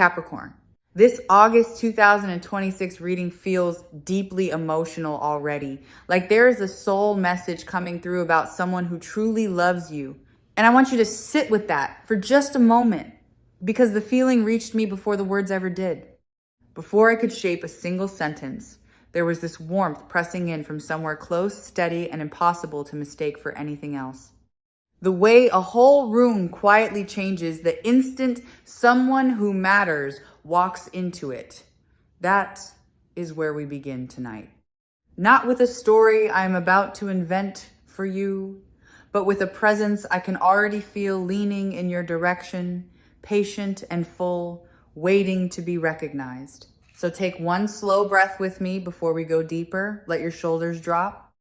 Capricorn. This August 2026 reading feels deeply emotional already. Like there is a soul message coming through about someone who truly loves you. And I want you to sit with that for just a moment, because the feeling reached me before the words ever did. Before I could shape a single sentence, there was this warmth pressing in from somewhere close, steady, and impossible to mistake for anything else. The way a whole room quietly changes the instant someone who matters walks into it. That is where we begin tonight. Not with a story I am about to invent for you, but with a presence I can already feel leaning in your direction, patient and full, waiting to be recognized. So take one slow breath with me before we go deeper. Let your shoulders drop.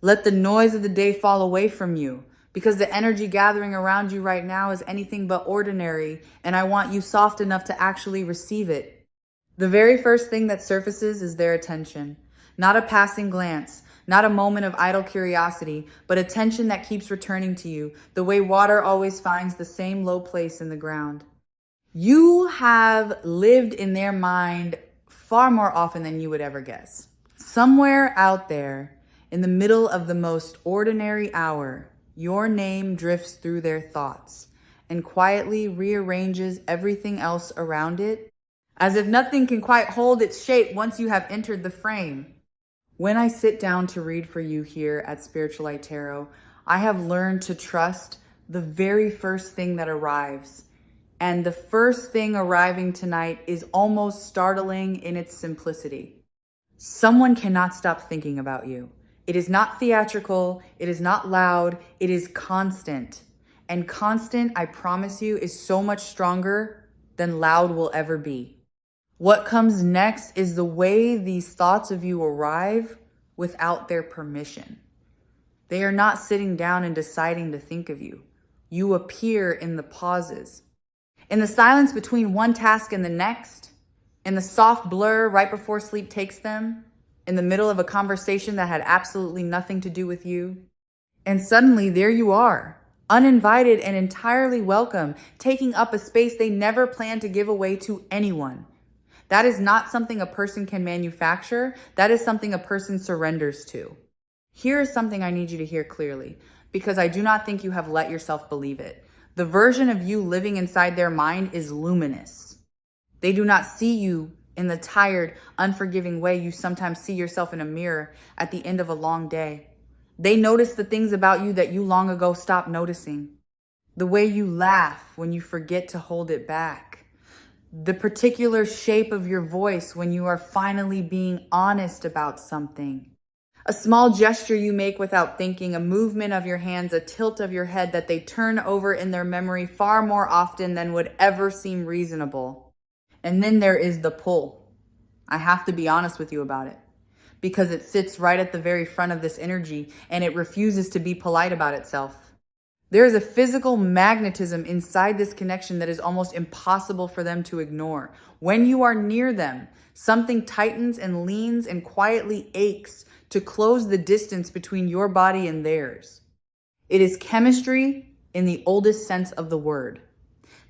Let the noise of the day fall away from you, because the energy gathering around you right now is anything but ordinary, and I want you soft enough to actually receive it. The very first thing that surfaces is their attention. Not a passing glance, not a moment of idle curiosity, but attention that keeps returning to you, the way water always finds the same low place in the ground. You have lived in their mind far more often than you would ever guess. Somewhere out there, in the middle of the most ordinary hour, your name drifts through their thoughts and quietly rearranges everything else around it, as if nothing can quite hold its shape once you have entered the frame. When I sit down to read for you here at Spiritual Light Tarot, I have learned to trust the very first thing that arrives. And the first thing arriving tonight is almost startling in its simplicity. Someone cannot stop thinking about you. It is not theatrical, it is not loud, it is constant. And constant, I promise you, is so much stronger than loud will ever be. What comes next is the way these thoughts of you arrive without their permission. They are not sitting down and deciding to think of you. You appear in the pauses, in the silence between one task and the next, in the soft blur right before sleep takes them, in the middle of a conversation that had absolutely nothing to do with you. And suddenly there you are, uninvited and entirely welcome, taking up a space they never planned to give away to anyone. That is not something a person can manufacture. That is something a person surrenders to. Here is something I need you to hear clearly, because I do not think you have let yourself believe it. The version of you living inside their mind is luminous. They do not see you in the tired, unforgiving way you sometimes see yourself in a mirror at the end of a long day. They notice the things about you that you long ago stopped noticing. The way you laugh when you forget to hold it back. The particular shape of your voice when you are finally being honest about something. A small gesture you make without thinking, a movement of your hands, a tilt of your head that they turn over in their memory far more often than would ever seem reasonable. And then there is the pull. I have to be honest with you about it, because it sits right at the very front of this energy and it refuses to be polite about itself. There is a physical magnetism inside this connection that is almost impossible for them to ignore. When you are near them, something tightens and leans and quietly aches to close the distance between your body and theirs. It is chemistry in the oldest sense of the word.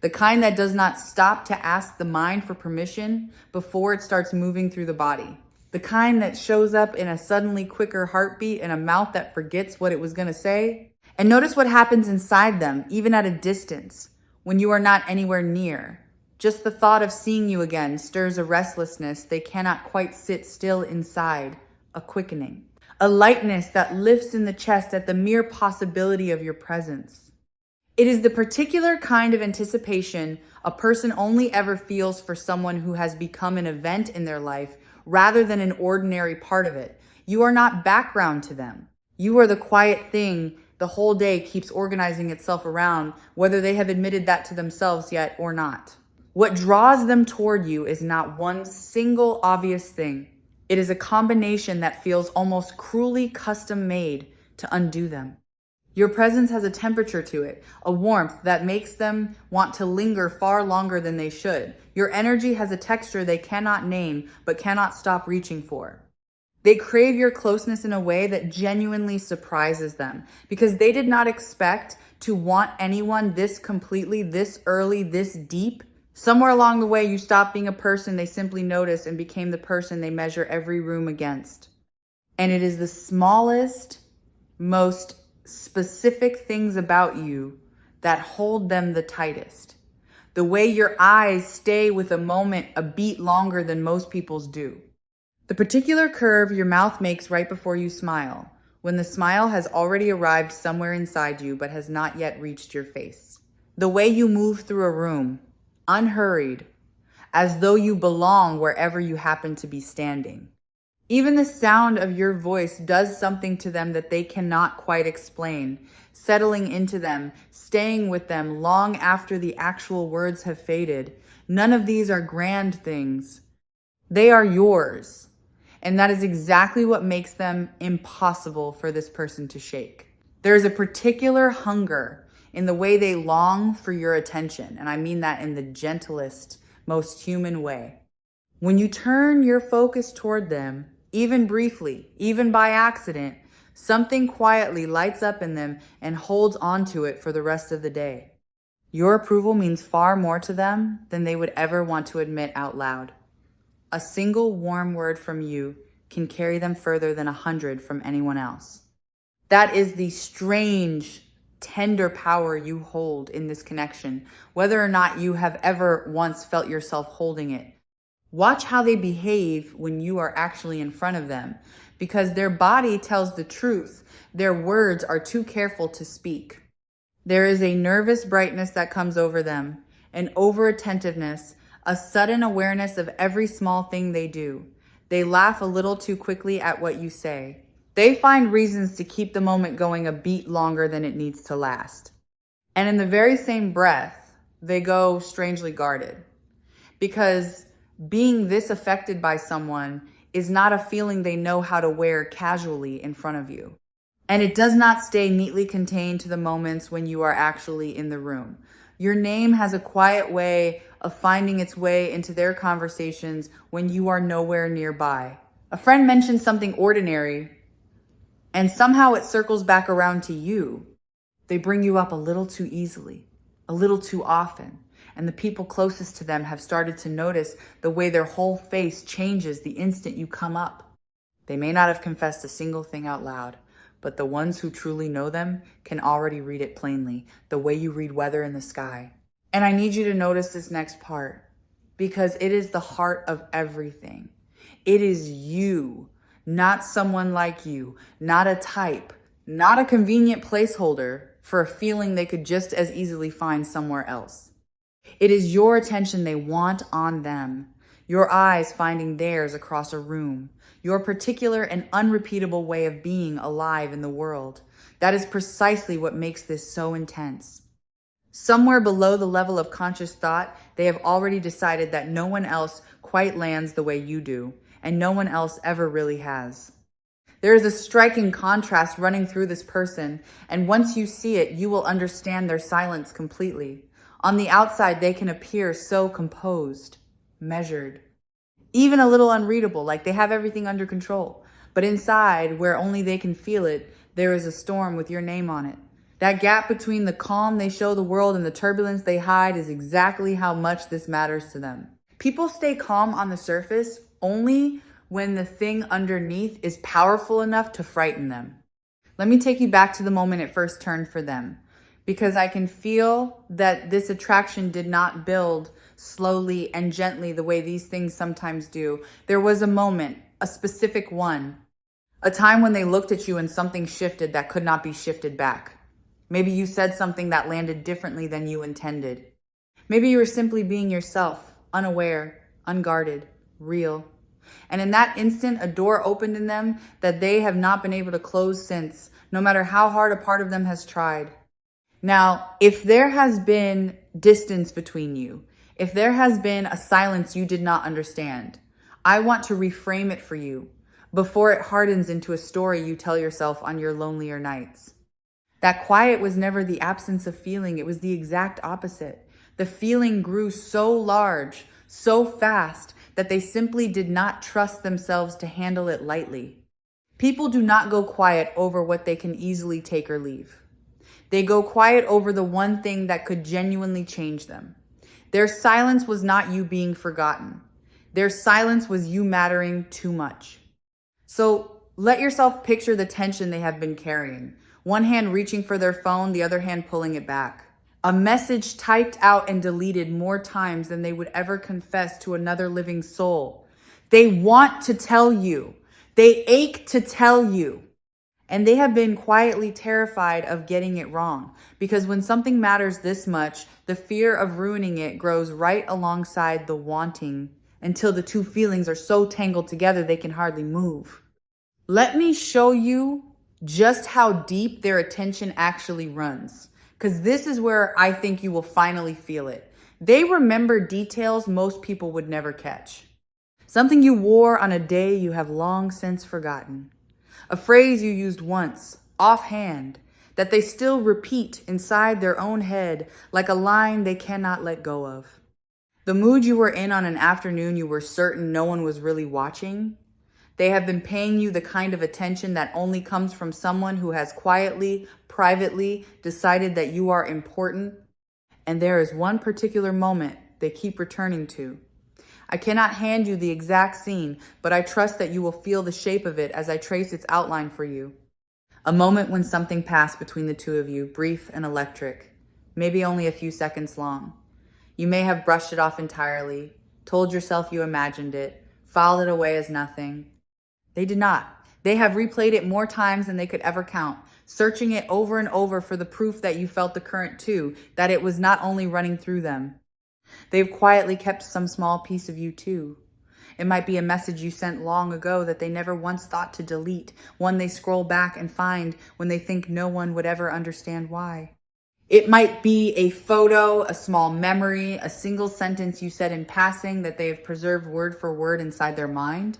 The kind that does not stop to ask the mind for permission before it starts moving through the body. The kind that shows up in a suddenly quicker heartbeat and a mouth that forgets what it was going to say. And notice what happens inside them, even at a distance, when you are not anywhere near. Just the thought of seeing you again stirs a restlessness they cannot quite sit still inside, a quickening. A lightness that lifts in the chest at the mere possibility of your presence. It is the particular kind of anticipation a person only ever feels for someone who has become an event in their life rather than an ordinary part of it. You are not background to them. You are the quiet thing the whole day keeps organizing itself around, whether they have admitted that to themselves yet or not. What draws them toward you is not one single obvious thing. It is a combination that feels almost cruelly custom made to undo them. Your presence has a temperature to it, a warmth that makes them want to linger far longer than they should. Your energy has a texture they cannot name, but cannot stop reaching for. They crave your closeness in a way that genuinely surprises them, because they did not expect to want anyone this completely, this early, this deep, Somewhere along the way, you stopped being a person they simply notice and became the person they measure every room against. And it is the smallest, most specific things about you that hold them the tightest. The way your eyes stay with a moment a beat longer than most people's do. The particular curve your mouth makes right before you smile, when the smile has already arrived somewhere inside you but has not yet reached your face. The way you move through a room, unhurried, as though you belong wherever you happen to be standing. Even the sound of your voice does something to them that they cannot quite explain, settling into them, staying with them long after the actual words have faded. None of these are grand things. They are yours. And that is exactly what makes them impossible for this person to shake. There is a particular hunger in the way they long for your attention. And I mean that in the gentlest, most human way. When you turn your focus toward them, even briefly, even by accident, something quietly lights up in them and holds onto it for the rest of the day. Your approval means far more to them than they would ever want to admit out loud. A single warm word from you can carry them further than 100 from anyone else. That is the strange, tender power you hold in this connection, whether or not you have ever once felt yourself holding it. Watch how they behave when you are actually in front of them, because their body tells the truth. Their words are too careful to speak. There is a nervous brightness that comes over them, an over-attentiveness, a sudden awareness of every small thing they do. They laugh a little too quickly at what you say. They find reasons to keep the moment going a beat longer than it needs to last. And in the very same breath, they go strangely guarded. Because being this affected by someone is not a feeling they know how to wear casually in front of you. And it does not stay neatly contained to the moments when you are actually in the room. Your name has a quiet way of finding its way into their conversations when you are nowhere nearby. A friend mentions something ordinary, and somehow it circles back around to you. They bring you up a little too easily, a little too often. And the people closest to them have started to notice the way their whole face changes the instant you come up. They may not have confessed a single thing out loud, but the ones who truly know them can already read it plainly, the way you read weather in the sky. And I need you to notice this next part, because it is the heart of everything. It is you, not someone like you, not a type, not a convenient placeholder for a feeling they could just as easily find somewhere else. It is your attention they want on them, your eyes finding theirs across a room, your particular and unrepeatable way of being alive in the world. That is precisely what makes this so intense. Somewhere below the level of conscious thought, they have already decided that no one else quite lands the way you do, and no one else ever really has. There is a striking contrast running through this person, and once you see it, you will understand their silence completely. On the outside, they can appear so composed, measured, even a little unreadable, like they have everything under control. But inside, where only they can feel it, there is a storm with your name on it. That gap between the calm they show the world and the turbulence they hide is exactly how much this matters to them. People stay calm on the surface only when the thing underneath is powerful enough to frighten them. Let me take you back to the moment it first turned for them, because I can feel that this attraction did not build slowly and gently the way these things sometimes do. There was a moment, a specific one, a time when they looked at you and something shifted that could not be shifted back. Maybe you said something that landed differently than you intended. Maybe you were simply being yourself, unaware, unguarded, real. And in that instant, a door opened in them that they have not been able to close since, no matter how hard a part of them has tried. Now, if there has been distance between you, if there has been a silence you did not understand, I want to reframe it for you before it hardens into a story you tell yourself on your lonelier nights. That quiet was never the absence of feeling, it was the exact opposite. The feeling grew so large, so fast, that they simply did not trust themselves to handle it lightly. People do not go quiet over what they can easily take or leave. They go quiet over the one thing that could genuinely change them. Their silence was not you being forgotten. Their silence was you mattering too much. So let yourself picture the tension they have been carrying. One hand reaching for their phone, the other hand pulling it back. A message typed out and deleted more times than they would ever confess to another living soul. They want to tell you. They ache to tell you. And they have been quietly terrified of getting it wrong, because when something matters this much, the fear of ruining it grows right alongside the wanting until the two feelings are so tangled together they can hardly move. Let me show you just how deep their attention actually runs, because this is where I think you will finally feel it. They remember details most people would never catch. Something you wore on a day you have long since forgotten. A phrase you used once, offhand, that they still repeat inside their own head like a line they cannot let go of. The mood you were in on an afternoon you were certain no one was really watching. They have been paying you the kind of attention that only comes from someone who has quietly, privately decided that you are important. And there is one particular moment they keep returning to. I cannot hand you the exact scene, but I trust that you will feel the shape of it as I trace its outline for you. A moment when something passed between the two of you, brief and electric, maybe only a few seconds long. You may have brushed it off entirely, told yourself you imagined it, filed it away as nothing. They did not. They have replayed it more times than they could ever count, searching it over and over for the proof that you felt the current too, that it was not only running through them. They've quietly kept some small piece of you too. It might be a message you sent long ago that they never once thought to delete, one they scroll back and find when they think no one would ever understand why. It might be a photo, a small memory, a single sentence you said in passing that they have preserved word for word inside their mind.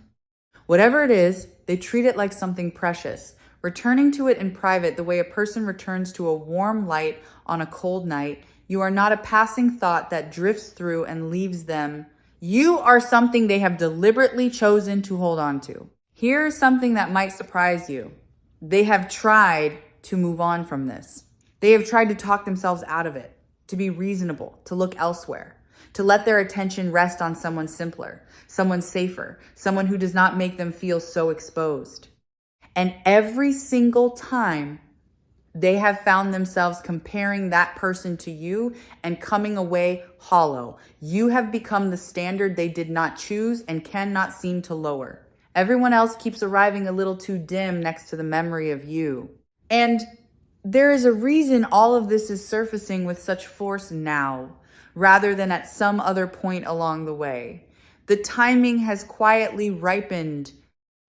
Whatever it is, they treat it like something precious, returning to it in private the way a person returns to a warm light on a cold night. You are not a passing thought that drifts through and leaves them. You are something they have deliberately chosen to hold on to. Here's something that might surprise you. They have tried to move on from this. They have tried to talk themselves out of it, to be reasonable, to look elsewhere, to let their attention rest on someone simpler, someone safer, someone who does not make them feel so exposed. And every single time, they have found themselves comparing that person to you and coming away hollow. You have become the standard they did not choose and cannot seem to lower. Everyone else keeps arriving a little too dim next to the memory of you. And there is a reason all of this is surfacing with such force now, rather than at some other point along the way. The timing has quietly ripened.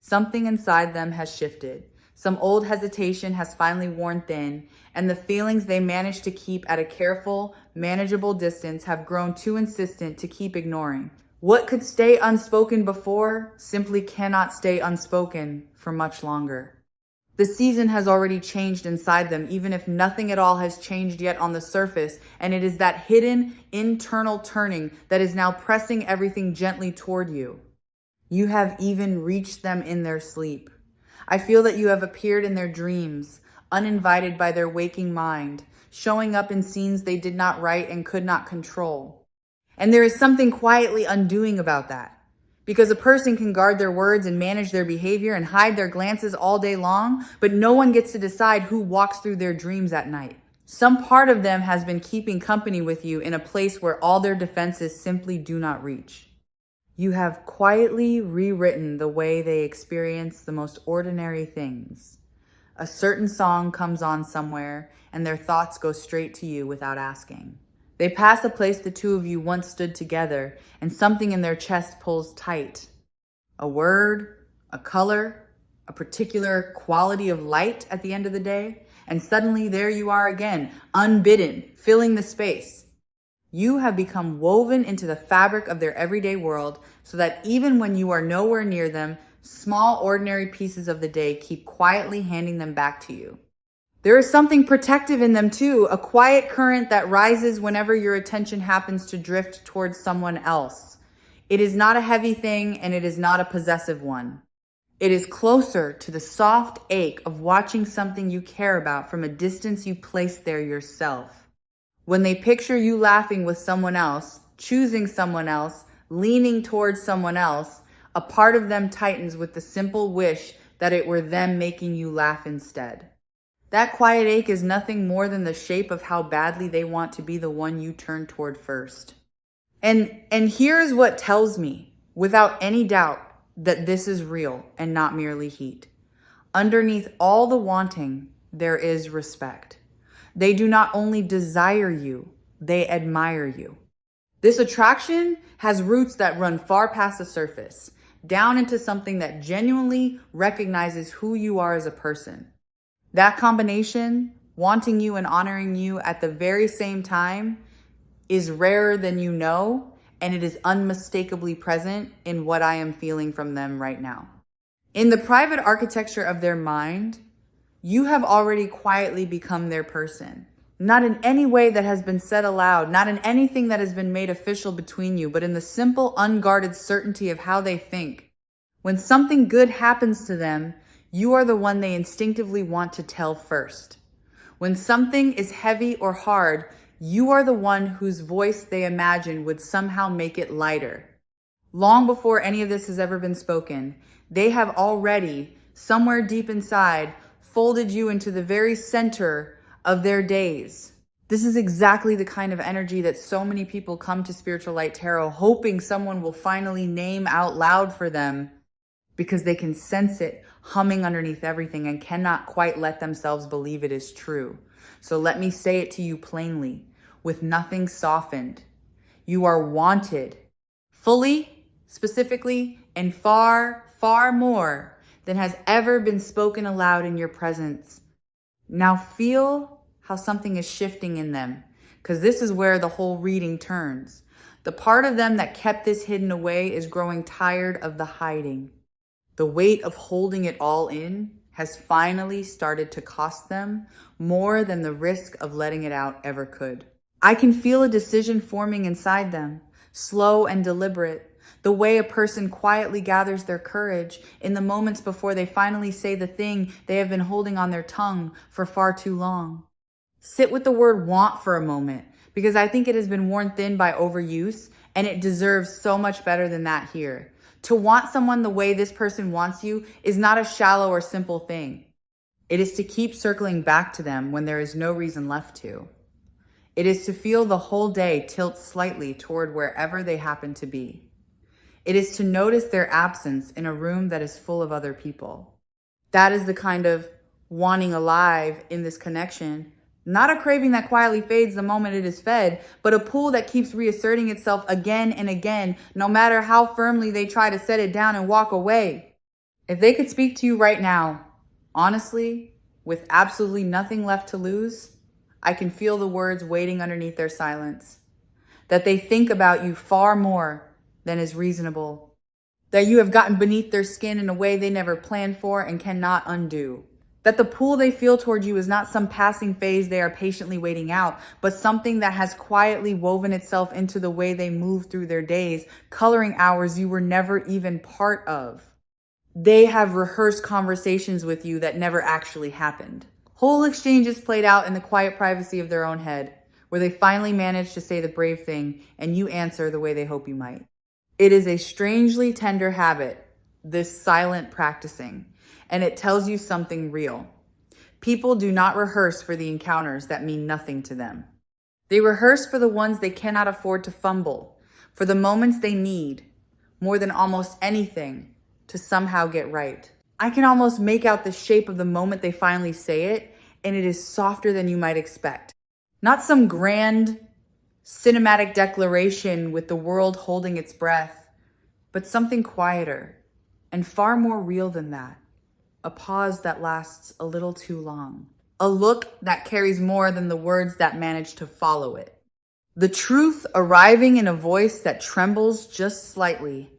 Something inside them has shifted. Some old hesitation has finally worn thin, and the feelings they managed to keep at a careful, manageable distance have grown too insistent to keep ignoring. What could stay unspoken before simply cannot stay unspoken for much longer. The season has already changed inside them, even if nothing at all has changed yet on the surface, and it is that hidden internal turning that is now pressing everything gently toward you. You have even reached them in their sleep. I feel that you have appeared in their dreams, uninvited by their waking mind, showing up in scenes they did not write and could not control. And there is something quietly undoing about that. Because a person can guard their words and manage their behavior and hide their glances all day long, but no one gets to decide who walks through their dreams at night. Some part of them has been keeping company with you in a place where all their defenses simply do not reach. You have quietly rewritten the way they experience the most ordinary things. A certain song comes on somewhere, and their thoughts go straight to you without asking. They pass a place the two of you once stood together, and something in their chest pulls tight. A word, a color, a particular quality of light at the end of the day, and suddenly there you are again, unbidden, filling the space. You have become woven into the fabric of their everyday world so that even when you are nowhere near them, small ordinary pieces of the day keep quietly handing them back to you. There is something protective in them too, a quiet current that rises whenever your attention happens to drift towards someone else. It is not a heavy thing and it is not a possessive one. It is closer to the soft ache of watching something you care about from a distance you placed there yourself. When they picture you laughing with someone else, choosing someone else, leaning towards someone else, a part of them tightens with the simple wish that it were them making you laugh instead. That quiet ache is nothing more than the shape of how badly they want to be the one you turn toward first. And here's what tells me, without any doubt, that this is real and not merely heat. Underneath all the wanting, there is respect. They do not only desire you, they admire you. This attraction has roots that run far past the surface, down into something that genuinely recognizes who you are as a person. That combination, wanting you and honoring you at the very same time, is rarer than you know, and it is unmistakably present in what I am feeling from them right now. In the private architecture of their mind, you have already quietly become their person. Not in any way that has been said aloud, not in anything that has been made official between you, but in the simple, unguarded certainty of how they think. When something good happens to them, you are the one they instinctively want to tell first. When something is heavy or hard, you are the one whose voice they imagine would somehow make it lighter. Long before any of this has ever been spoken, they have already, somewhere deep inside, folded you into the very center of their days. This is exactly the kind of energy that so many people come to Spiritual Light Tarot hoping someone will finally name out loud for them, because they can sense it humming underneath everything and cannot quite let themselves believe it is true. So let me say it to you plainly, with nothing softened. You are wanted, fully, specifically, and far, far more than has ever been spoken aloud in your presence. Now feel how something is shifting in them, because this is where the whole reading turns. The part of them that kept this hidden away is growing tired of the hiding. The weight of holding it all in has finally started to cost them more than the risk of letting it out ever could. I can feel a decision forming inside them, slow and deliberate, the way a person quietly gathers their courage in the moments before they finally say the thing they have been holding on their tongue for far too long. Sit with the word want for a moment, because I think it has been worn thin by overuse, and it deserves so much better than that here. To want someone the way this person wants you is not a shallow or simple thing. It is to keep circling back to them when there is no reason left to. It is to feel the whole day tilt slightly toward wherever they happen to be. It is to notice their absence in a room that is full of other people. That is the kind of wanting alive in this connection. Not a craving that quietly fades the moment it is fed, but a pull that keeps reasserting itself again and again, no matter how firmly they try to set it down and walk away. If they could speak to you right now, honestly, with absolutely nothing left to lose, I can feel the words waiting underneath their silence. That they think about you far more than is reasonable. That you have gotten beneath their skin in a way they never planned for and cannot undo. That the pull they feel toward you is not some passing phase they are patiently waiting out, but something that has quietly woven itself into the way they move through their days, coloring hours you were never even part of. They have rehearsed conversations with you that never actually happened. Whole exchanges played out in the quiet privacy of their own head, where they finally manage to say the brave thing and you answer the way they hope you might. It is a strangely tender habit, this silent practicing, and it tells you something real. People do not rehearse for the encounters that mean nothing to them. They rehearse for the ones they cannot afford to fumble, for the moments they need, more than almost anything, to somehow get right. I can almost make out the shape of the moment they finally say it, and it is softer than you might expect. Not some grand cinematic declaration with the world holding its breath, but something quieter and far more real than that. A pause that lasts a little too long. A look that carries more than the words that manage to follow it. The truth arriving in a voice that trembles just slightly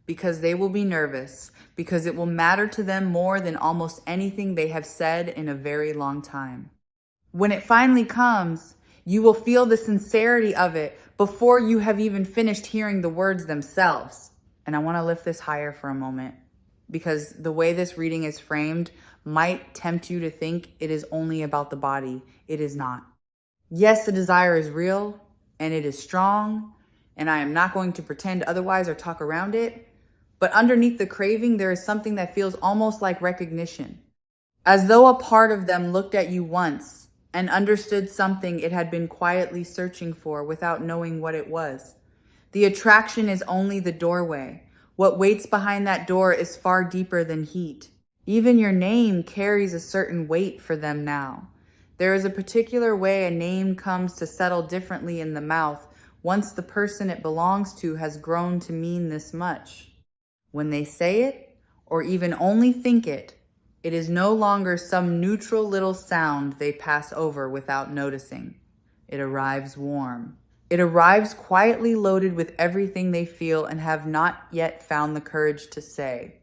because they will be nervous, because it will matter to them more than almost anything they have said in a very long time. When it finally comes, you will feel the sincerity of it before you have even finished hearing the words themselves. And I want to lift this higher for a moment, because the way this reading is framed might tempt you to think it is only about the body. It is not. Yes, the desire is real and it is strong, and I am not going to pretend otherwise or talk around it. But underneath the craving, there is something that feels almost like recognition, as though a part of them looked at you once and understood something it had been quietly searching for without knowing what it was. The attraction is only the doorway. What waits behind that door is far deeper than heat. Even your name carries a certain weight for them now. There is a particular way a name comes to settle differently in the mouth once the person it belongs to has grown to mean this much. When they say it, or even only think it, it is no longer some neutral little sound they pass over without noticing. It arrives warm. It arrives quietly loaded with everything they feel and have not yet found the courage to say.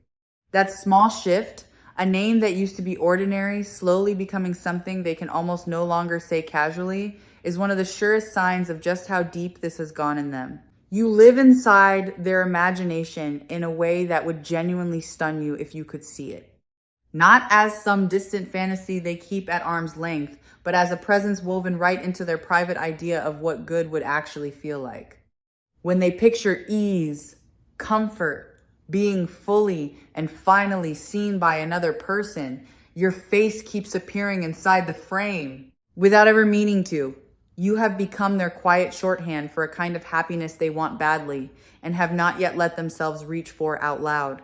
That small shift, a name that used to be ordinary, slowly becoming something they can almost no longer say casually, is one of the surest signs of just how deep this has gone in them. You live inside their imagination in a way that would genuinely stun you if you could see it. Not as some distant fantasy they keep at arm's length, but as a presence woven right into their private idea of what good would actually feel like. When they picture ease, comfort, being fully and finally seen by another person, your face keeps appearing inside the frame without ever meaning to. You have become their quiet shorthand for a kind of happiness they want badly and have not yet let themselves reach for out loud.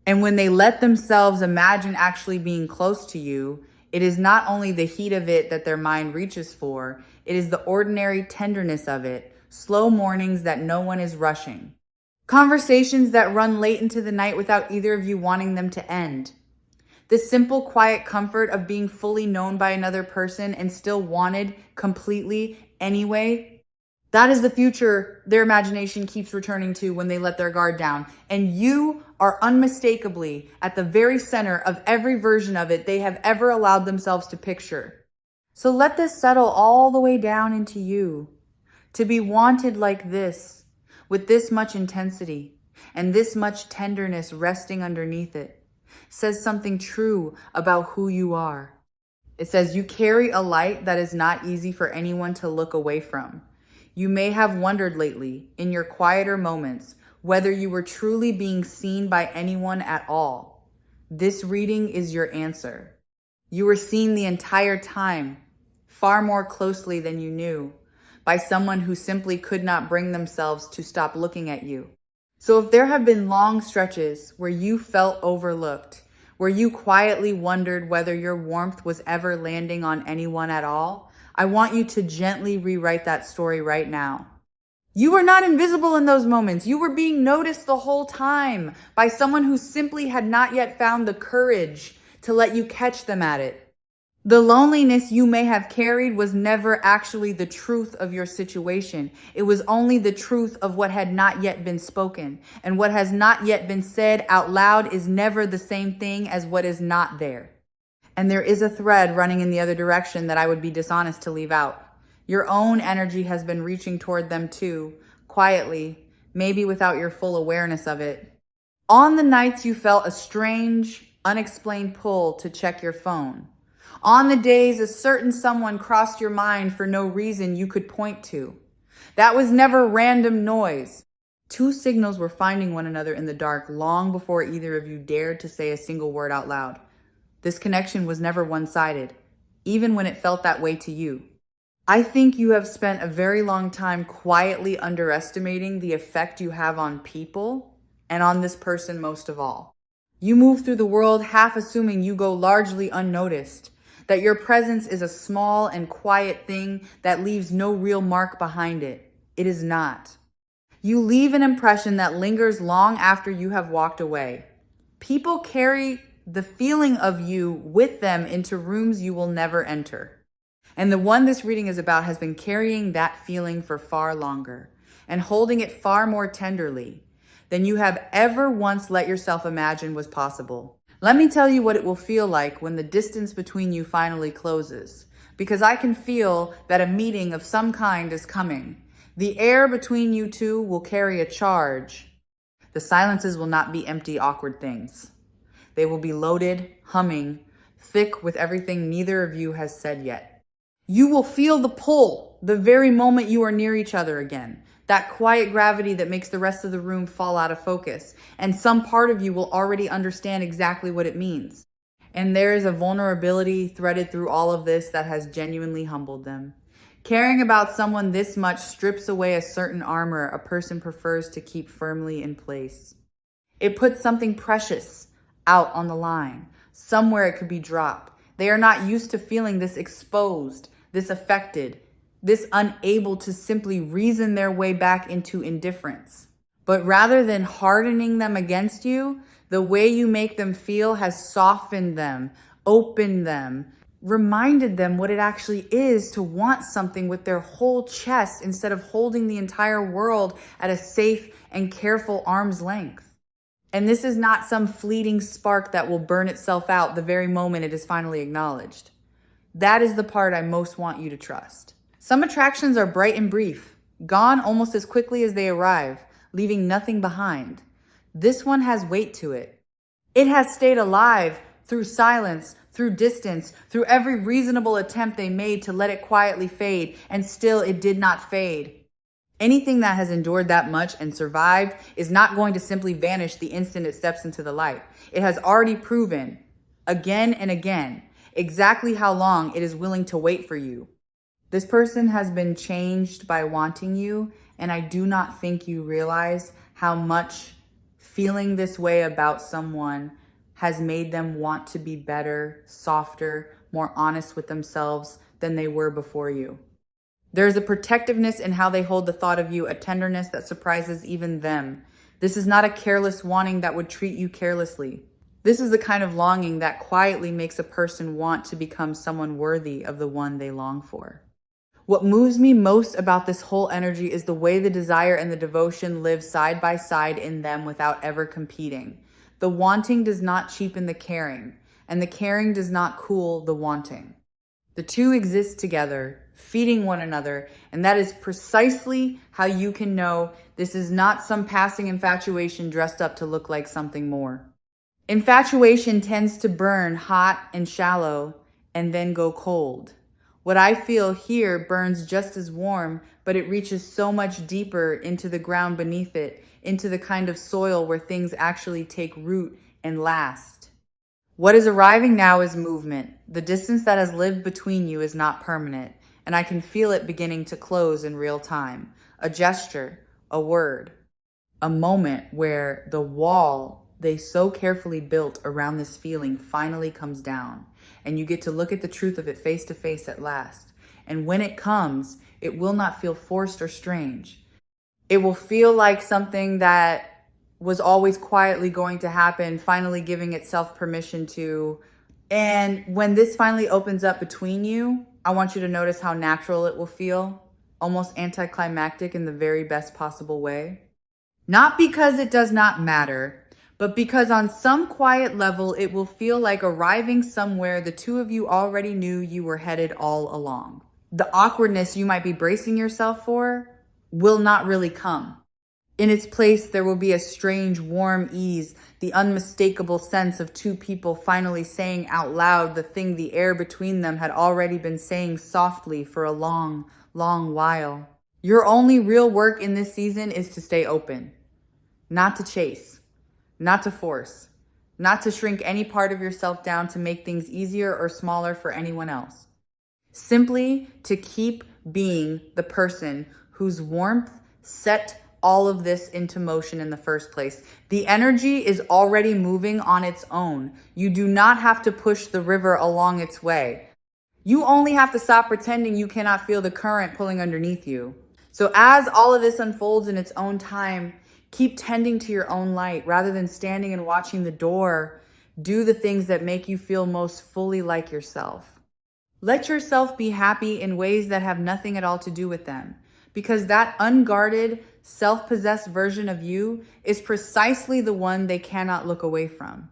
And when they let themselves imagine actually being close to you, it is not only the heat of it that their mind reaches for, it is the ordinary tenderness of it, slow mornings that no one is rushing. Conversations that run late into the night without either of you wanting them to end. The simple, quiet comfort of being fully known by another person and still wanted completely anyway. That is the future their imagination keeps returning to when they let their guard down. And you are unmistakably at the very center of every version of it they have ever allowed themselves to picture. So let this settle all the way down into you. To be wanted like this, with this much intensity and this much tenderness resting underneath it, says something true about who you are. It says you carry a light that is not easy for anyone to look away from. You may have wondered lately, in your quieter moments, whether you were truly being seen by anyone at all. This reading is your answer. You were seen the entire time, far more closely than you knew, by someone who simply could not bring themselves to stop looking at you. So if there have been long stretches where you felt overlooked, where you quietly wondered whether your warmth was ever landing on anyone at all, I want you to gently rewrite that story right now. You were not invisible in those moments. You were being noticed the whole time by someone who simply had not yet found the courage to let you catch them at it. The loneliness you may have carried was never actually the truth of your situation. It was only the truth of what had not yet been spoken. And what has not yet been said out loud is never the same thing as what is not there. And there is a thread running in the other direction that I would be dishonest to leave out. Your own energy has been reaching toward them too, quietly, maybe without your full awareness of it. On the nights you felt a strange, unexplained pull to check your phone. On the days a certain someone crossed your mind for no reason you could point to. That was never random noise. Two signals were finding one another in the dark long before either of you dared to say a single word out loud. This connection was never one-sided, even when it felt that way to you. I think you have spent a very long time quietly underestimating the effect you have on people and on this person most of all. You move through the world half assuming you go largely unnoticed, that your presence is a small and quiet thing that leaves no real mark behind it. It is not. You leave an impression that lingers long after you have walked away. People carry the feeling of you with them into rooms you will never enter. And the one this reading is about has been carrying that feeling for far longer and holding it far more tenderly than you have ever once let yourself imagine was possible. Let me tell you what it will feel like when the distance between you finally closes, because I can feel that a meeting of some kind is coming. The air between you two will carry a charge. The silences will not be empty, awkward things. They will be loaded, humming, thick with everything neither of you has said yet. You will feel the pull the very moment you are near each other again. That quiet gravity that makes the rest of the room fall out of focus. And some part of you will already understand exactly what it means. And there is a vulnerability threaded through all of this that has genuinely humbled them. Caring about someone this much strips away a certain armor a person prefers to keep firmly in place. It puts something precious out on the line. Somewhere it could be dropped. They are not used to feeling this exposed, this affected, this unable to simply reason their way back into indifference. But rather than hardening them against you, the way you make them feel has softened them, opened them, reminded them what it actually is to want something with their whole chest instead of holding the entire world at a safe and careful arm's length. And this is not some fleeting spark that will burn itself out the very moment it is finally acknowledged. That is the part I most want you to trust. Some attractions are bright and brief, gone almost as quickly as they arrive, leaving nothing behind. This one has weight to it. It has stayed alive through silence, through distance, through every reasonable attempt they made to let it quietly fade, and still it did not fade. Anything that has endured that much and survived is not going to simply vanish the instant it steps into the light. It has already proven, again and again, exactly how long it is willing to wait for you. This person has been changed by wanting you, and I do not think you realize how much feeling this way about someone has made them want to be better, softer, more honest with themselves than they were before you. There is a protectiveness in how they hold the thought of you, a tenderness that surprises even them. This is not a careless wanting that would treat you carelessly. This is the kind of longing that quietly makes a person want to become someone worthy of the one they long for. What moves me most about this whole energy is the way the desire and the devotion live side by side in them without ever competing. The wanting does not cheapen the caring, and the caring does not cool the wanting. The two exist together, feeding one another, and that is precisely how you can know this is not some passing infatuation dressed up to look like something more. Infatuation tends to burn hot and shallow and then go cold. What I feel here burns just as warm, but it reaches so much deeper into the ground beneath it, into the kind of soil where things actually take root and last. What is arriving now is movement. The distance that has lived between you is not permanent, and I can feel it beginning to close in real time. A gesture, a word, a moment where the wall they so carefully built around this feeling finally comes down, and you get to look at the truth of it face to face at last. And when it comes, it will not feel forced or strange. It will feel like something that was always quietly going to happen, finally giving itself permission to. And when this finally opens up between you, I want you to notice how natural it will feel, almost anticlimactic in the very best possible way. Not because it does not matter, but because on some quiet level, it will feel like arriving somewhere the two of you already knew you were headed all along. The awkwardness you might be bracing yourself for will not really come. In its place, there will be a strange, warm ease, the unmistakable sense of two people finally saying out loud the thing the air between them had already been saying softly for a long, long while. Your only real work in this season is to stay open, not to chase. Not to force, not to shrink any part of yourself down to make things easier or smaller for anyone else. Simply to keep being the person whose warmth set all of this into motion in the first place. The energy is already moving on its own. You do not have to push the river along its way. You only have to stop pretending you cannot feel the current pulling underneath you. So as all of this unfolds in its own time, keep tending to your own light rather than standing and watching the door. Do the things that make you feel most fully like yourself. Let yourself be happy in ways that have nothing at all to do with them, because that unguarded, self-possessed version of you is precisely the one they cannot look away from.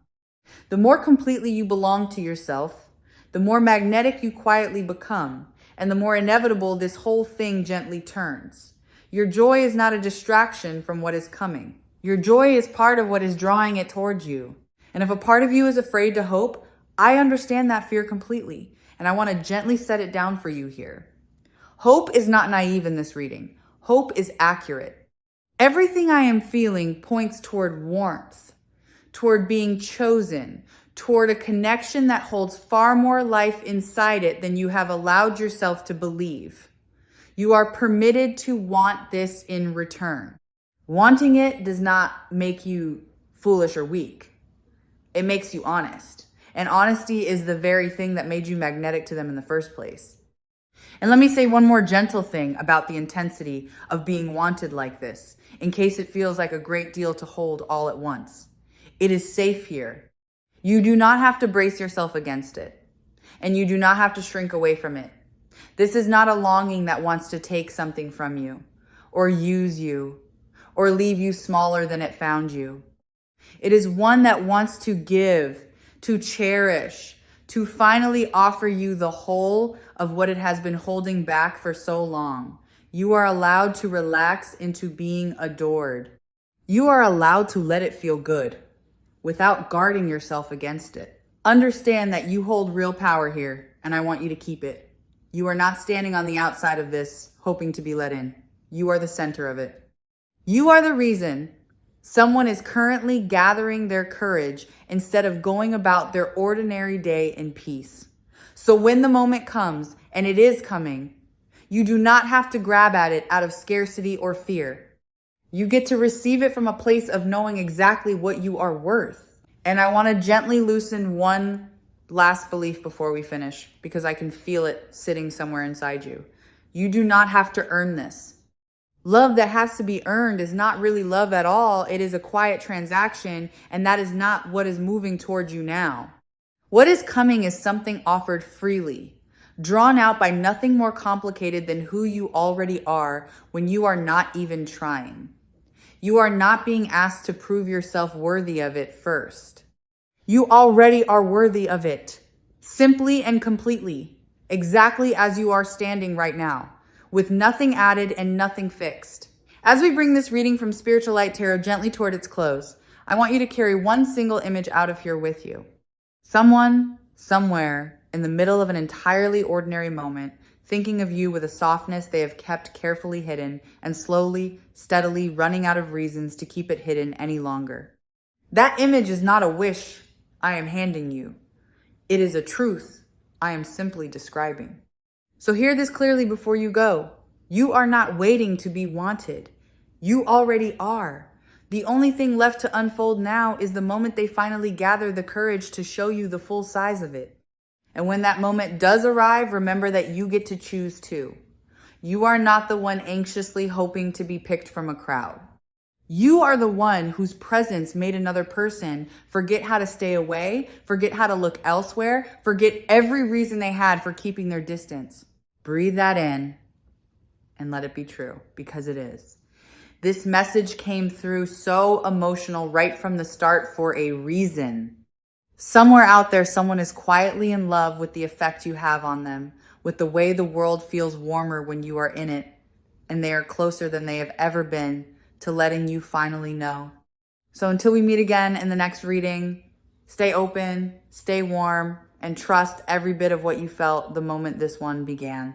The more completely you belong to yourself, the more magnetic you quietly become, and the more inevitable this whole thing gently turns. Your joy is not a distraction from what is coming. Your joy is part of what is drawing it towards you. And if a part of you is afraid to hope, I understand that fear completely, and I want to gently set it down for you here. Hope is not naive in this reading. Hope is accurate. Everything I am feeling points toward warmth, toward being chosen, toward a connection that holds far more life inside it than you have allowed yourself to believe. You are permitted to want this in return. Wanting it does not make you foolish or weak. It makes you honest. And honesty is the very thing that made you magnetic to them in the first place. And let me say one more gentle thing about the intensity of being wanted like this, in case it feels like a great deal to hold all at once. It is safe here. You do not have to brace yourself against it, and you do not have to shrink away from it. This is not a longing that wants to take something from you, or use you, or leave you smaller than it found you. It is one that wants to give, to cherish, to finally offer you the whole of what it has been holding back for so long. You are allowed to relax into being adored. You are allowed to let it feel good without guarding yourself against it. Understand that you hold real power here, and I want you to keep it. You are not standing on the outside of this, hoping to be let in. You are the center of it. You are the reason someone is currently gathering their courage instead of going about their ordinary day in peace. So when the moment comes, and it is coming, you do not have to grab at it out of scarcity or fear. You get to receive it from a place of knowing exactly what you are worth. And I want to gently loosen one last belief before we finish, because I can feel it sitting somewhere inside you. You do not have to earn this. Love that has to be earned is not really love at all. It is a quiet transaction, and that is not what is moving towards you now. What is coming is something offered freely, drawn out by nothing more complicated than who you already are when you are not even trying. You are not being asked to prove yourself worthy of it first. You already are worthy of it, simply and completely, exactly as you are standing right now, with nothing added and nothing fixed. As we bring this reading from Spiritual Light Tarot gently toward its close, I want you to carry one single image out of here with you. Someone, somewhere, in the middle of an entirely ordinary moment, thinking of you with a softness they have kept carefully hidden and slowly, steadily running out of reasons to keep it hidden any longer. That image is not a wish I am handing you. It is a truth I am simply describing. So hear this clearly before you go. You are not waiting to be wanted. You already are. The only thing left to unfold now is the moment they finally gather the courage to show you the full size of it. And when that moment does arrive, remember that you get to choose too. You are not the one anxiously hoping to be picked from a crowd. You are the one whose presence made another person forget how to stay away, forget how to look elsewhere, forget every reason they had for keeping their distance. Breathe that in and let it be true, because it is. This message came through so emotional right from the start for a reason. Somewhere out there, someone is quietly in love with the effect you have on them, with the way the world feels warmer when you are in it, and they are closer than they have ever been to letting you finally know. So until we meet again in the next reading, stay open, stay warm, and trust every bit of what you felt the moment this one began.